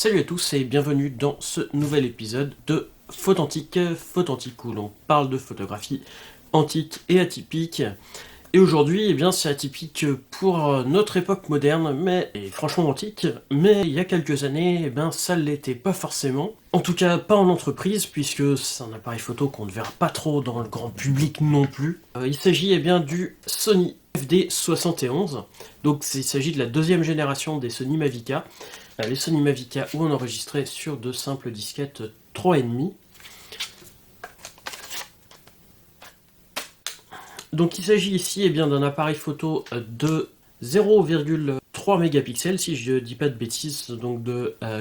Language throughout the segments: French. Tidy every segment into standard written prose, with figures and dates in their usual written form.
Salut à tous et bienvenue dans ce nouvel épisode de Photantique où l'on parle de photographie antique et atypique. Et aujourd'hui, c'est atypique pour notre époque moderne, et franchement antique, mais il y a quelques années, ça ne l'était pas forcément. En tout cas, pas en entreprise, puisque c'est un appareil photo qu'on ne verra pas trop dans le grand public non plus. Il s'agit du Sony FD71, donc il s'agit de la deuxième génération des Sony Mavica. Les Sony Mavica où on enregistrait sur de simples disquettes 3,5. Donc il s'agit ici d'un appareil photo de 0,3 mégapixels, si je dis pas de bêtises, donc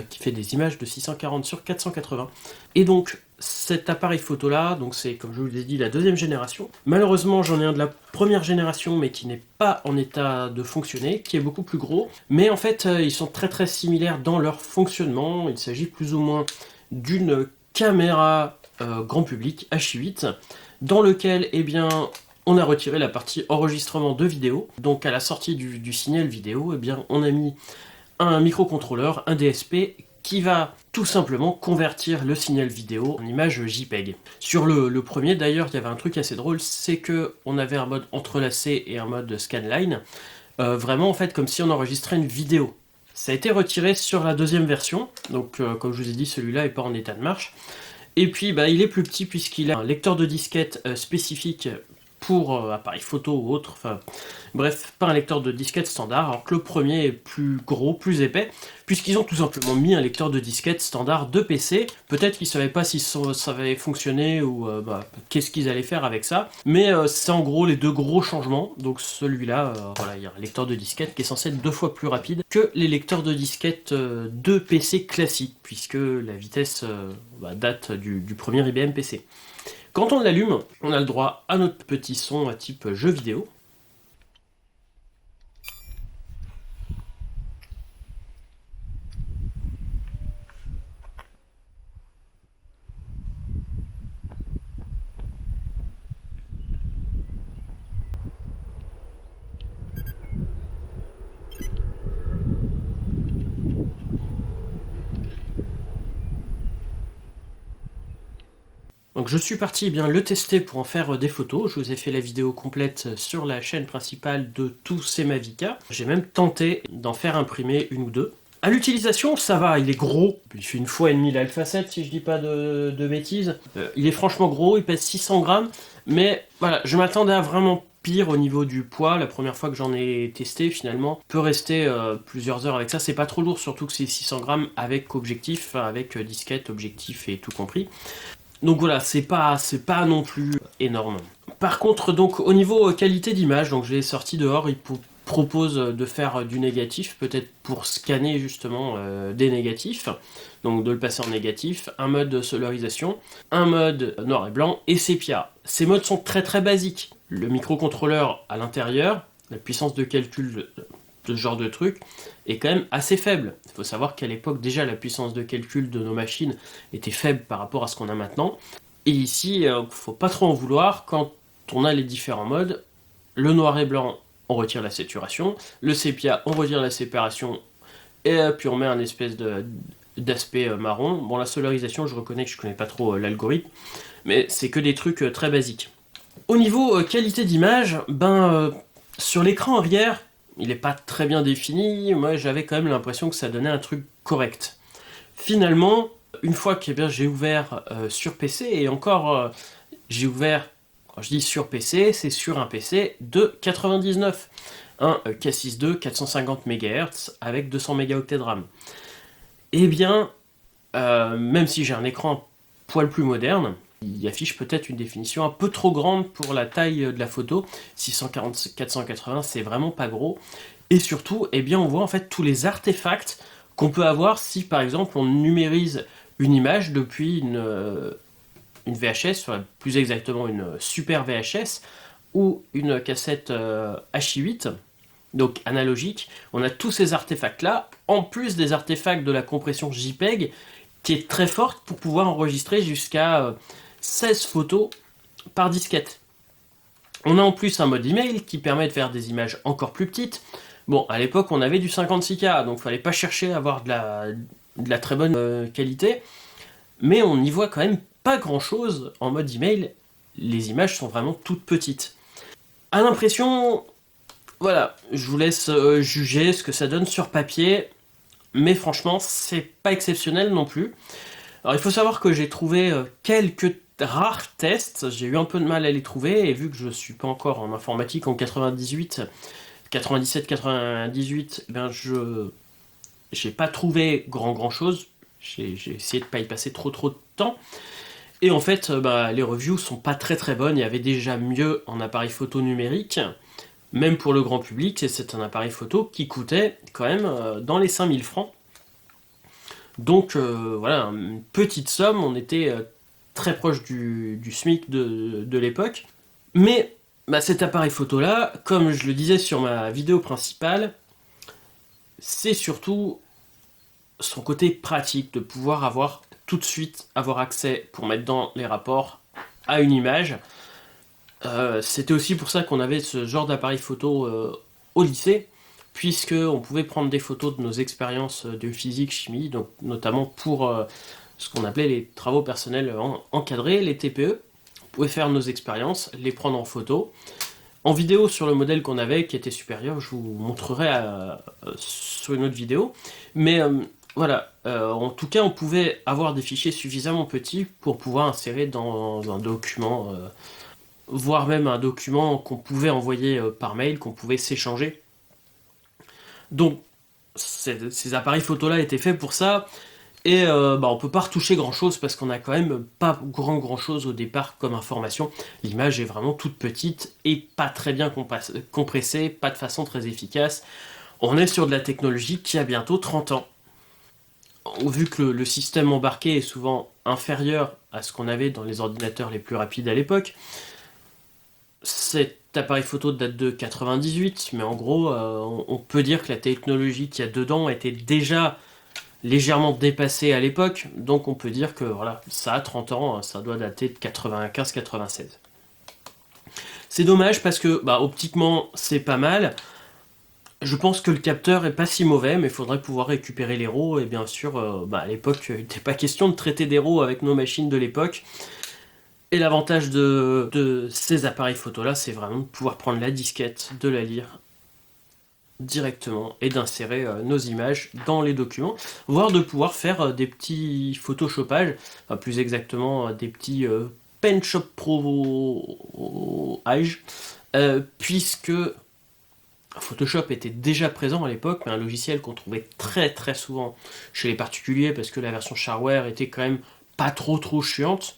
qui fait des images de 640 sur 480. Et donc cet appareil photo là, donc c'est comme je vous l'ai dit la deuxième génération. Malheureusement j'en ai un de la première génération mais qui n'est pas en état de fonctionner, qui est beaucoup plus gros. Mais en fait ils sont très similaires dans leur fonctionnement. Il s'agit plus ou moins d'une caméra grand public H8 dans lequel on a retiré la partie enregistrement de vidéo. Donc à la sortie du signal vidéo, on a mis un microcontrôleur, un DSP, qui va tout simplement convertir le signal vidéo en image JPEG. Sur le premier d'ailleurs, il y avait un truc assez drôle, c'est que on avait un mode entrelacé et un mode scanline, vraiment en fait comme si on enregistrait une vidéo. Ça a été retiré sur la deuxième version, donc comme je vous ai dit, celui-là n'est pas en état de marche. Et puis il est plus petit puisqu'il a un lecteur de disquette spécifique pour appareil photo ou autre, enfin bref, pas un lecteur de disquette standard, alors que le premier est plus gros, plus épais, puisqu'ils ont tout simplement mis un lecteur de disquette standard de PC. Peut-être qu'ils savaient pas si ça avait fonctionné ou qu'est-ce qu'ils allaient faire avec ça, mais c'est en gros les deux gros changements. Donc celui-là, voilà, il y a un lecteur de disquette qui est censé être 2 fois plus rapide que les lecteurs de disquette de PC classiques, puisque la vitesse date du premier IBM PC. Quand on l'allume, on a le droit à notre petit son à type jeu vidéo. Donc je suis parti le tester pour en faire des photos. Je vous ai fait la vidéo complète sur la chaîne principale de tous ces Mavica. J'ai même tenté d'en faire imprimer une ou deux. À l'utilisation, ça va, il est gros. Il fait 1,5 fois l'Alpha 7 si je dis pas de bêtises. Il est franchement gros, il pèse 600 grammes. Mais voilà, je m'attendais à vraiment pire au niveau du poids. La première fois que j'en ai testé, finalement, peut rester plusieurs heures avec ça. C'est pas trop lourd, surtout que c'est 600 grammes avec objectif, avec disquette, objectif et tout compris. Donc voilà, c'est pas non plus énorme. Par contre, donc au niveau qualité d'image, donc je l'ai sorti dehors, il propose de faire du négatif, peut-être pour scanner justement des négatifs, donc de le passer en négatif, un mode de solarisation, un mode noir et blanc et sépia. Ces modes sont très basiques. Le microcontrôleur à l'intérieur, la puissance de calcul de ce genre de truc est quand même assez faible. Il faut savoir qu'à l'époque, déjà, la puissance de calcul de nos machines était faible par rapport à ce qu'on a maintenant. Et ici, faut pas trop en vouloir quand on a les différents modes. Le noir et blanc, on retire la saturation. Le sépia, on retire la séparation. Et puis on met un espèce d'aspect marron. Bon, la solarisation, je reconnais que je connais pas trop l'algorithme, mais c'est que des trucs très basiques. Au niveau qualité d'image, sur l'écran arrière, il n'est pas très bien défini. Moi, j'avais quand même l'impression que ça donnait un truc correct. Finalement, une fois que j'ai ouvert sur PC, et encore, j'ai ouvert, quand je dis sur PC, c'est sur un PC de 99. Un K6-2 450 MHz avec 200 mégaoctets de RAM. Même si j'ai un écran un poil plus moderne, il affiche peut-être une définition un peu trop grande pour la taille de la photo. 640-480, c'est vraiment pas gros. Et surtout, on voit en fait tous les artefacts qu'on peut avoir si par exemple on numérise une image depuis une VHS, enfin, plus exactement une super VHS ou une cassette H8, donc analogique. On a tous ces artefacts là, en plus des artefacts de la compression JPEG qui est très forte pour pouvoir enregistrer jusqu'à 16 photos par disquette. On a en plus un mode email qui permet de faire des images encore plus petites. Bon, à l'époque, on avait du 56K, donc il fallait pas chercher à avoir de la très bonne qualité, mais on n'y voit quand même pas grand chose en mode email. Les images sont vraiment toutes petites. À l'impression, voilà, je vous laisse juger ce que ça donne sur papier, mais franchement, c'est pas exceptionnel non plus. Alors il faut savoir que j'ai trouvé quelques rares tests, j'ai eu un peu de mal à les trouver, et vu que je suis pas encore en informatique en 97-98, ben j'ai pas trouvé grand chose. J'ai essayé de pas y passer trop de temps. Et en fait, les reviews sont pas très bonnes. Il y avait déjà mieux en appareil photo numérique, même pour le grand public. Et c'est un appareil photo qui coûtait quand même dans les 5000 francs. Donc voilà, une petite somme. On était très proche du SMIC de l'époque. Mais cet appareil photo là, comme je le disais sur ma vidéo principale, c'est surtout son côté pratique, de pouvoir avoir tout de suite avoir accès pour mettre dans les rapports à une image. C'était aussi pour ça qu'on avait ce genre d'appareil photo au lycée, puisque on pouvait prendre des photos de nos expériences de physique, chimie, donc notamment pour ce qu'on appelait les travaux personnels encadrés, les TPE. On pouvait faire nos expériences, les prendre en photo. En vidéo sur le modèle qu'on avait, qui était supérieur, je vous montrerai sur une autre vidéo. Mais voilà, en tout cas, on pouvait avoir des fichiers suffisamment petits pour pouvoir insérer dans un document, voire même un document qu'on pouvait envoyer par mail, qu'on pouvait s'échanger. Donc, ces appareils photo-là étaient faits pour ça. Et on peut pas retoucher grand chose parce qu'on a quand même pas grand chose au départ comme information. L'image est vraiment toute petite et pas très bien compressée, pas de façon très efficace. On est sur de la technologie qui a bientôt 30 ans. Vu que le système embarqué est souvent inférieur à ce qu'on avait dans les ordinateurs les plus rapides à l'époque, cet appareil photo date de 98, mais en gros, on peut dire que la technologie qu'il y a dedans était déjà légèrement dépassé à l'époque, donc on peut dire que voilà, ça a 30 ans, ça doit dater de 95-96. C'est dommage parce que optiquement c'est pas mal. Je pense que le capteur est pas si mauvais, mais il faudrait pouvoir récupérer les RAW, et bien sûr, à l'époque, il n'était pas question de traiter des RAW avec nos machines de l'époque. Et l'avantage de ces appareils photo là, c'est vraiment de pouvoir prendre la disquette, de la lire directement et d'insérer nos images dans les documents, voire de pouvoir faire des petits photoshoppages, enfin, plus exactement des petits PenShop Pro Age, puisque Photoshop était déjà présent à l'époque, mais un logiciel qu'on trouvait très souvent chez les particuliers parce que la version shareware était quand même pas trop chiante.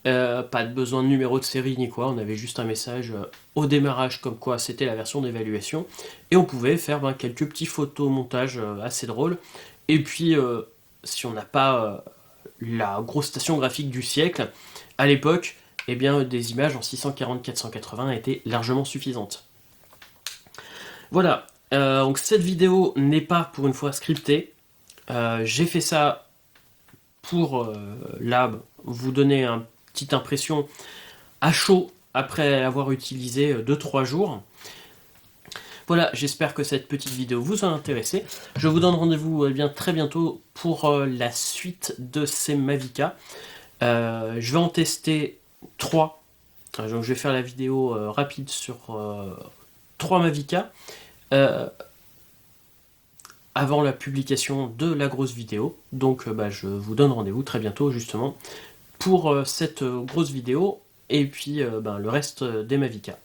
Pas de besoin de numéro de série ni quoi, on avait juste un message au démarrage comme quoi c'était la version d'évaluation, et on pouvait faire quelques petits photomontages assez drôles. Et puis si on n'a pas la grosse station graphique du siècle, à l'époque, eh bien des images en 640-480 étaient largement suffisantes. Voilà, donc cette vidéo n'est pas pour une fois scriptée, j'ai fait ça pour vous donner un petite impression à chaud après avoir utilisé 2-3 jours. Voilà, j'espère que cette petite vidéo vous a intéressé. Je vous donne rendez-vous très bientôt pour la suite de ces Mavica. Je vais en tester 3. Donc je vais faire la vidéo rapide sur 3 Mavica avant la publication de la grosse vidéo. Donc je vous donne rendez-vous très bientôt justement pour cette grosse vidéo, et puis le reste des Mavica.